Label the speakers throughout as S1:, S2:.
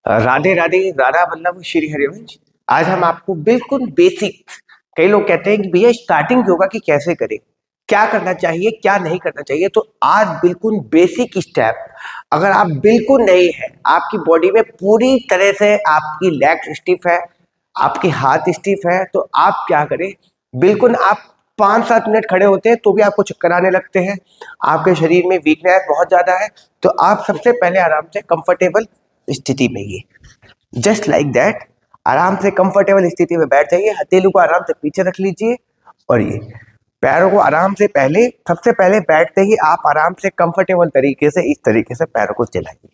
S1: राधे राधे, राधा वल्लभ श्री हरिवंश। आज हम आपको बिल्कुल बेसिक, कई लोग कहते हैं कि भैया स्टार्टिंग योगा की कैसे करें, क्या करना चाहिए क्या नहीं करना चाहिए। तो आज बिल्कुल बेसिक स्टेप, अगर आप बिल्कुल नए हैं, आपकी बॉडी में पूरी तरह से आपकी लेग स्टिफ है, आपके हाथ स्टिफ है, तो आप क्या करें। बिल्कुल आप 5-7 मिनट खड़े होते हैं तो भी आपको चक्कर आने लगते हैं, आपके शरीर में वीकनेस बहुत ज्यादा है। तो आप सबसे पहले आराम से कंफर्टेबल स्थिति में, ये जस्ट लाइक दैट, आराम से कंफर्टेबल स्थिति में बैठ जाइए। हथेली को आराम से पीछे रख लीजिए और ये पैरों को आराम से, पहले सबसे पहले बैठते ही आप आराम से कंफर्टेबल तरीके से इस तरीके से पैरों को चलाइए।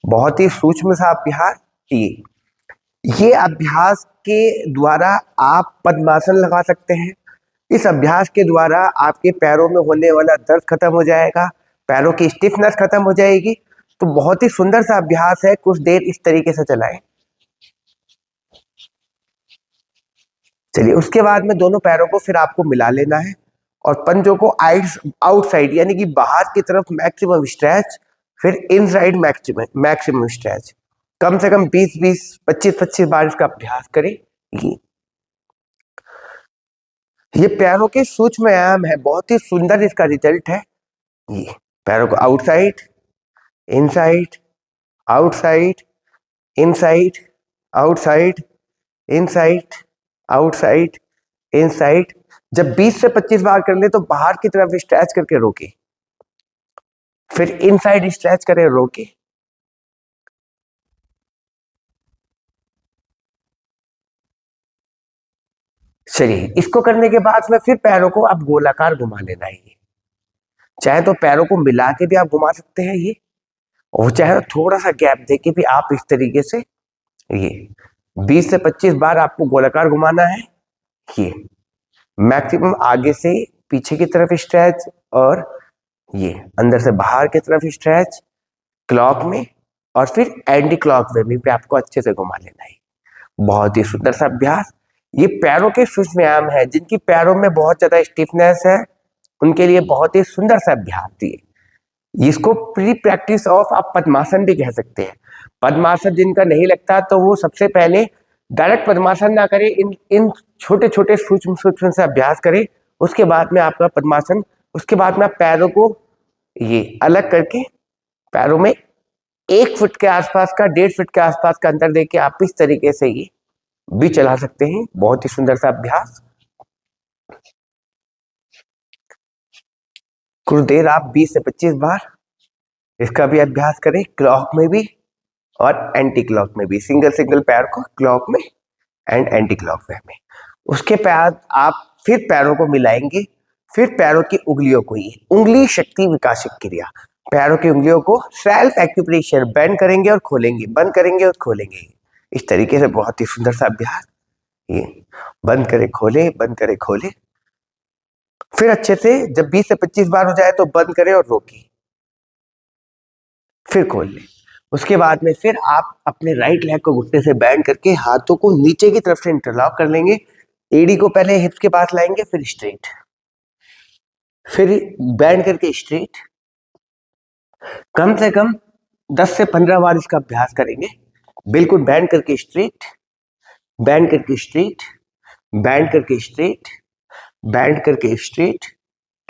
S1: बहुत ही सूक्ष्म सा अभ्यास ये अभ्यास के द्वारा आप पद्मासन लगा सकते हैं। इस अभ्यास के द्वारा आपके पैरों में होने वाला दर्द खत्म हो जाएगा, पैरों की स्टिफनेस खत्म हो जाएगी। तो बहुत ही सुंदर सा अभ्यास है, कुछ देर इस तरीके से चलाएं। चलिए, उसके बाद में दोनों पैरों को फिर आपको मिला लेना है और पंजों को आउटसाइड यानी कि बाहर की तरफ मैक्सिमम स्ट्रेच, फिर इनसाइड मैक्सिमम स्ट्रेच। कम से कम 20-20, 25-25 बार इसका अभ्यास करें। ये पैरों के सूक्ष्म व्यायाम है, बहुत ही सुंदर इसका रिजल्ट है। ये पैरों को outside, inside, outside, inside, outside, inside, outside, inside. जब 20 से 25 बार कर ले तो बाहर की तरफ स्ट्रेच करके रोके, फिर इनसाइड स्ट्रेच करें, रोके। चलिए, इसको करने के बाद में फिर पैरों को आप गोलाकार घुमा लेना है। ये चाहे तो पैरों को मिला के भी आप घुमा सकते हैं ये, और चाहे थोड़ा सा गैप देके भी आप इस तरीके से ये 20 से 25 बार आपको गोलाकार घुमाना है। ये मैक्सिमम आगे से पीछे की तरफ स्ट्रेच और ये अंदर से बाहर की तरफ स्ट्रेच क्लॉक में, और फिर एंटी क्लॉक वे में आपको अच्छे से घुमा लेना है। बहुत ही सुंदर सा अभ्यास। ये पैरों के सूक्ष्म व्यायाम है, जिनकी पैरों में बहुत ज्यादा स्टिफनेस है उनके लिए बहुत ही सुंदर सा अभ्यास है। इसको प्री प्रैक्टिस ऑफ आप पद्मासन भी कह सकते हैं। पद्मासन जिनका नहीं लगता तो वो सबसे पहले डायरेक्ट पद्मासन ना करें, इन इन छोटे छोटे सूक्ष्म सूक्ष्म से अभ्यास करें। उसके बाद में आपका पद्मासन, उसके बाद में आप पैरों को ये अलग करके, पैरों में 1 फुट के आसपास का, 1.5 फुट के आसपास का अंतर देके आप इस तरीके से ये भी चला सकते हैं। बहुत ही सुंदर सा अभ्यास। कुछ देर आप 20 से 25 बार इसका भी अभ्यास करें, क्लॉक में भी और एंटी क्लॉक में भी। सिंगल सिंगल पैर को क्लॉक में एंड एंटी क्लॉक में। उसके बाद आप फिर पैरों को मिलाएंगे, फिर पैरों की उंगलियों को, ये उंगली शक्ति विकासक क्रिया, पैरों की उंगलियों को सेल्फ एक्यूप्रेशर बेंड करेंगे और खोलेंगे, बंद करेंगे और खोलेंगे। इस तरीके से बहुत ही सुंदर सा अभ्यास। ये बंद करे खोले, बंद करे खोले। फिर अच्छे से जब 20 से 25 बार हो जाए तो बंद करें और रोके, फिर खोल ले। उसके बाद में फिर आप अपने राइट लेग को घुटने से बैंड करके हाथों को नीचे की तरफ से इंटरलॉक कर लेंगे। एड़ी को पहले हिप्स के पास लाएंगे, फिर स्ट्रेट, फिर बैंड करके स्ट्रेट। कम से कम 10 से 15 बार इसका अभ्यास करेंगे। बिल्कुल बैंड करके स्ट्रेट, बैंड करके स्ट्रेट, बैंड करके स्ट्रेट, बैंड करके स्ट्रेट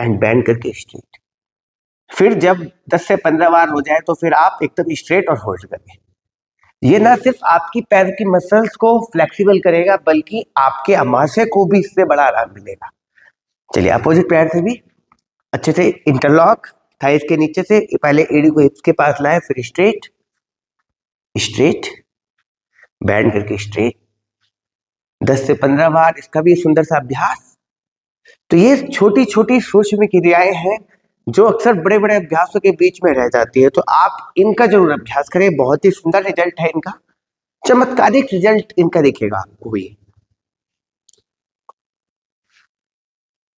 S1: एंड बैंड करके स्ट्रेट। फिर जब 10 से 15 बार हो जाए तो फिर आप एकदम स्ट्रेट और होल्ड करें। ये ना सिर्फ आपकी पैर की मसल्स को फ्लेक्सिबल करेगा, बल्कि आपके अमाशय को भी इससे बड़ा आराम मिलेगा। चलिए, अपोजिट पैर से भी अच्छे से इंटरलॉक, थाइस के नीचे से पहले एड़ी को हिप्स के पास लाए, फिर स्ट्रेट, स्ट्रेट, बैंड करके स्ट्रेट। 10 से 15 बार इसका भी सुंदर सा अभ्यास। तो ये छोटी छोटी सूक्ष्म क्रियाएं हैं जो अक्सर बड़े बड़े अभ्यासों के बीच में रह जाती है। तो आप इनका जरूर अभ्यास करें, बहुत ही सुंदर रिजल्ट है इनका, चमत्कारिक रिजल्ट इनका दिखेगा आपको भी।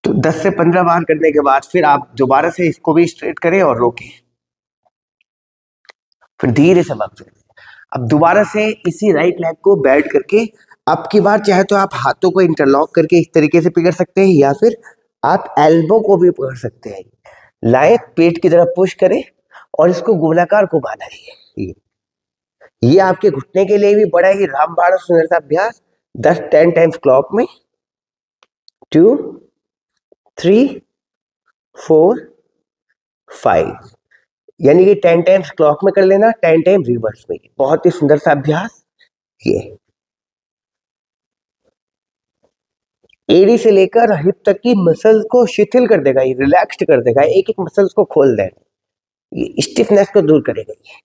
S1: तो 10 से 15 बार करने के बाद फिर आप दोबारा से इसको भी स्ट्रेट करें और रोकें, फिर धीरे से बंद करें। अब दोबारा से इसी राइट लेग को बैठ करके, अब की बार चाहे तो आप हाथों को इंटरलॉक करके इस तरीके से पकड़ सकते हैं, या फिर आप एल्बो को भी पकड़ सकते हैं। लाए, पेट की तरफ पुश करें और इसको गोलाकार घुमाना है। ये आपके घुटने के लिए भी बड़ा ही रामबाण सुंदर सा अभ्यास। 10 टाइम्स क्लॉक में 2 3 4 5, यानी कि 10 टाइम्स क्लॉक में कर लेना, 10 टाइम रिवर्स में। बहुत ही सुंदर सा अभ्यास ये। एड़ी से लेकर हिप तक की मसल्स को शिथिल कर देगा, ये रिलैक्स्ड कर देगा, एक एक मसल्स को खोल देगा, ये स्टिफनेस को दूर करेगा। ये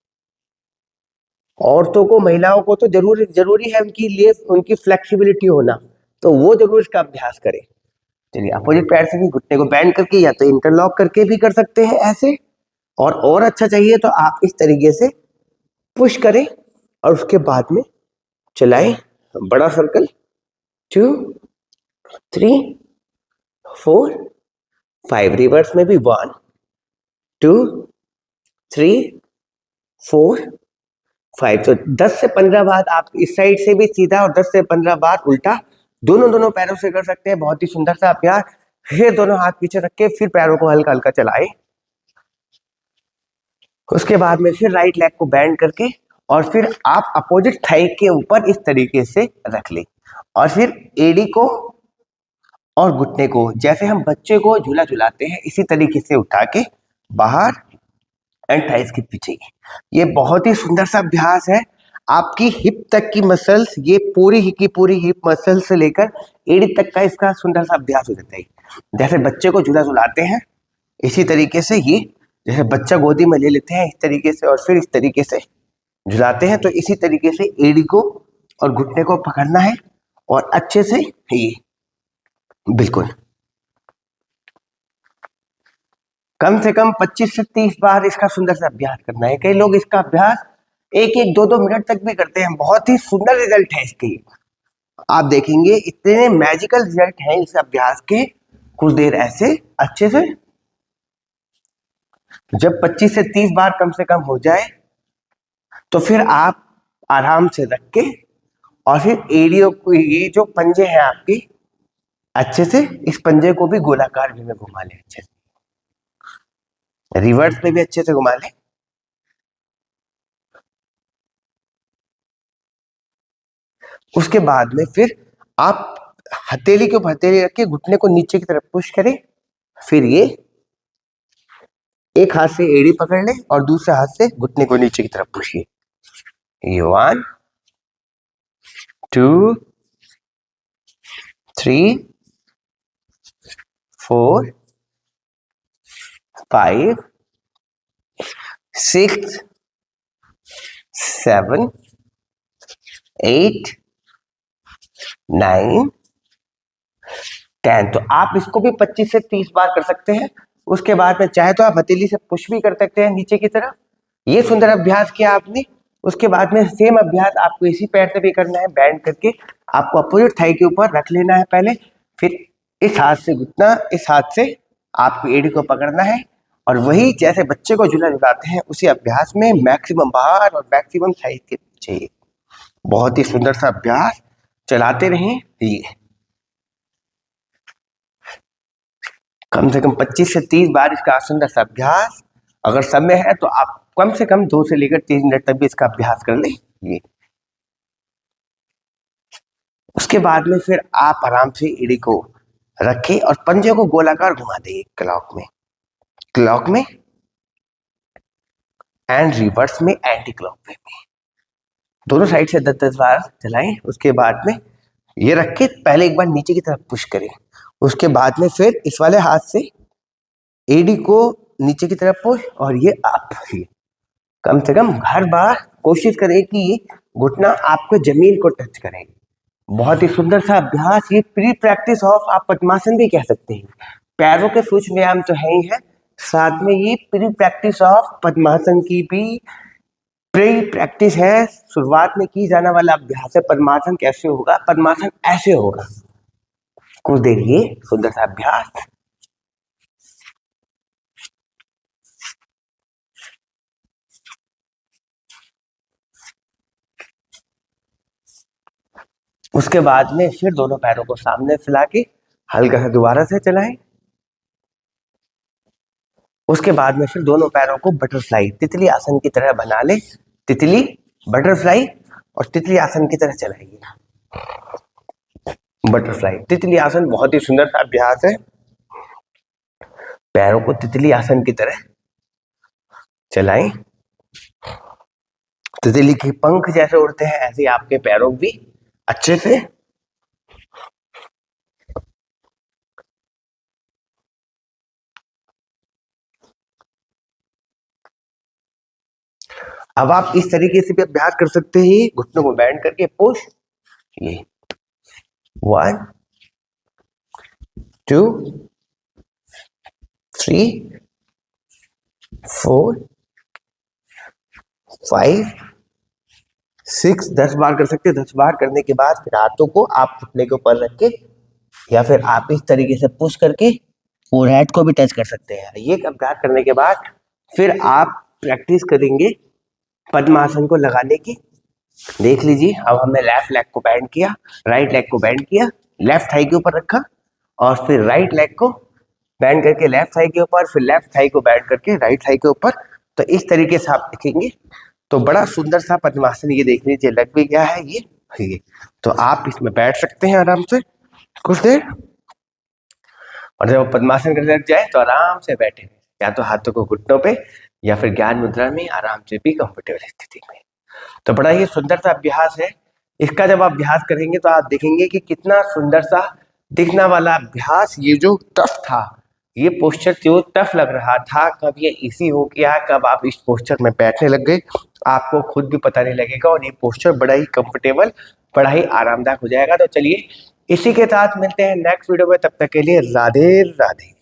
S1: औरतों को, महिलाओं को तो जरूरी है उनकी लिए उनकी फ्लेक्सिबिलिटी होना, तो वो जरूर इसका अभ्यास करें। चलिए, अपोजिट पैर से भी घुटने को बेंड करके या तो इंटरलॉक करके भी कर सकते हैं ऐसे, और अच्छा चाहिए तो आप इस तरीके से पुश करें और उसके बाद में चलाएं बड़ा सर्कल। 2 3 4 5, रिवर्स में भी 1 2 3 4 5। तो 10 से 15 बार आप इस साइड से भी सीधा और 10 से 15 बार उल्टा दोनों पैरों से कर सकते हैं। बहुत ही सुंदर सा अभ्यास। फिर दोनों हाथ पीछे रख के फिर पैरों को हल्का हल्का चलाएं। उसके बाद में फिर राइट लेग को बेंड करके और फिर आप अपोजिट थाई के ऊपर इस तरीके से रख लें, और फिर एड़ी को और घुटने को जैसे हम बच्चे को झूला झुलाते हैं इसी तरीके से उठा के बाहर एंड थाइस के पीछे। ये बहुत ही सुंदर सा अभ्यास है। आपकी हिप तक की मसल्स, ये पूरी की पूरी हिप मसल से लेकर एड़ी तक का इसका सुंदर सा अभ्यास हो जाता है। जैसे बच्चे को झूला झुलाते हैं इसी तरीके से ये, जैसे बच्चा गोदी में ले लेते हैं इस तरीके से और फिर इस तरीके से झुलाते हैं, तो इसी तरीके से एड़ी को और घुटने को पकड़ना है और अच्छे से ये बिल्कुल कम से कम 25 से 30 बार इसका सुंदर सा अभ्यास करना है। कई लोग इसका अभ्यास 1-1, 2-2 मिनट तक भी करते हैं। बहुत ही सुंदर रिजल्ट है इसके। आप देखेंगे इतने मैजिकल रिजल्ट हैं इस अभ्यास के। कुछ देर ऐसे अच्छे से, जब 25 से 30 बार कम से कम हो जाए तो फिर आप आराम से रख के और फिर एड़ियों को, ये जो पंजे हैं आपके, अच्छे से इस पंजे को भी गोलाकार वे में घुमा लें, अच्छे से रिवर्स में भी अच्छे से घुमा लें। उसके बाद में फिर आप हथेली के ऊपर हथेली रख के घुटने को नीचे की तरफ पुश करें। फिर ये एक हाथ से एड़ी पकड़ लें और दूसरे हाथ से घुटने को नीचे की तरफ पुशिए। ये 1 2 3 4 5 6 7 8 9 10। तो आप इसको भी 25 से 30 बार कर सकते हैं। उसके बाद में चाहे तो आप हथेली से पुश भी कर सकते हैं नीचे की तरफ। ये सुंदर अभ्यास किया आपने। उसके बाद में सेम अभ्यास आपको इसी पैर से भी करना है, बेंड करके आपको अपोजिट थाई के ऊपर रख लेना है पहले, फिर इस हाथ से घुटना, इस हाथ से आपको एड़ी को पकड़ना है और वही जैसे बच्चे को झूला झुलाते हैं उसी अभ्यास में मैक्सिमम बार और मैक्सिमम थाई के पीछे। बहुत ही सुंदर सा अभ्यास चलाते रहें। ये कम से कम 25 से 30 बार इसका सुंदर सा अभ्यास। अगर समय है तो आप कम से कम 2 से लेकर 3 मिनट तक भी इसका अभ्यास कर लें। ये उसके बाद में फिर आप आराम से एड़ी को रखें और पंजे को गोलाकार घुमा दें क्लॉक में एंड रिवर्स में एंटी क्लॉक में दोनों साइड से 10-10 बार चलाएं। उसके बाद में ये रख के पहले एक बार नीचे की तरफ पुश करें। उसके बाद में फिर इस वाले हाथ से एड़ी को नीचे की तरफ पुश और ये अप। कम से कम हर बार कोशिश करें कि ये घुटना आपको जमीन को टच करे। बहुत ही सुंदर सा अभ्यास। ये प्री प्रैक्टिस ऑफ, आप पद्मासन भी कह सकते हैं। पैरों के सूक्ष्म व्यायाम तो है ही है, साथ में ये प्री प्रैक्टिस ऑफ पद्मासन की भी प्री प्रैक्टिस है। शुरुआत में की जाने वाला अभ्यास है। पद्मासन कैसे होगा? पद्मासन ऐसे होगा। कुछ देर ये सुंदर सा अभ्यास। उसके बाद में फिर दोनों पैरों को सामने फैला के हल्का सा दोबारा से चलाएं। उसके बाद में फिर दोनों पैरों को बटरफ्लाई, तितली आसन की तरह बना ले। तितली बटरफ्लाई और तितली आसन की तरह चलाइए। बटरफ्लाई, तितली आसन बहुत ही सुंदर सा अभ्यास है। पैरों को तितली आसन की तरह चलाएं। तितली के पंख जैसे उड़ते हैं ऐसे आपके पैरों भी अच्छे से। अब आप इस तरीके से भी अभ्यास कर सकते हैं, घुटनों को बैंड करके पुश, ये 1 2 3 4 5 6 10 बार कर सकते हैं। 10 बार करने के बाद फिर हाथों को आप घुटने के ऊपर रख के या फिर आप इस तरीके से पुश करके फोरहेड को भी टच कर सकते हैं। ये अभ्यास करने के बाद फिर आप प्रैक्टिस करेंगे पद्मासन को लगाने की। देख लीजिए, अब हमने लेफ्ट लेग को बैंड किया, राइट लेग को बैंड किया, लेफ्ट थाई के ऊपर रखा और फिर राइट लेग को बैंड करके लेफ्ट थाई के ऊपर, फिर लेफ्ट थाई को बैंड करके राइट थाई के ऊपर। तो इस तरीके से आप देखेंगे तो बड़ा सुंदर सा पद्मासन, ये देख लीजिए लग भी गया है ये। तो आप इसमें बैठ सकते हैं आराम से कुछ देर, और जब पद्मासन करने लग जाए तो आराम से बैठे, या तो हाथों को घुटनों पे या फिर ज्ञान मुद्रा में आराम से भी कंफर्टेबल स्थिति में। तो बड़ा ही सुंदर सा अभ्यास है। इसका जब आप अभ्यास करेंगे तो आप देखेंगे कि कितना सुंदर सा दिखने वाला अभ्यास। ये जो टफ था, ये पोस्चर जो टफ लग रहा था, कब ये इजी हो गया, कब आप इस पोस्चर में बैठने लग गए, आपको खुद भी पता नहीं लगेगा और ये पोस्चर बड़ा ही कंफर्टेबल, बड़ा ही आरामदायक हो जाएगा। तो चलिए इसी के साथ मिलते हैं नेक्स्ट वीडियो में, तब तक के लिए राधे राधे।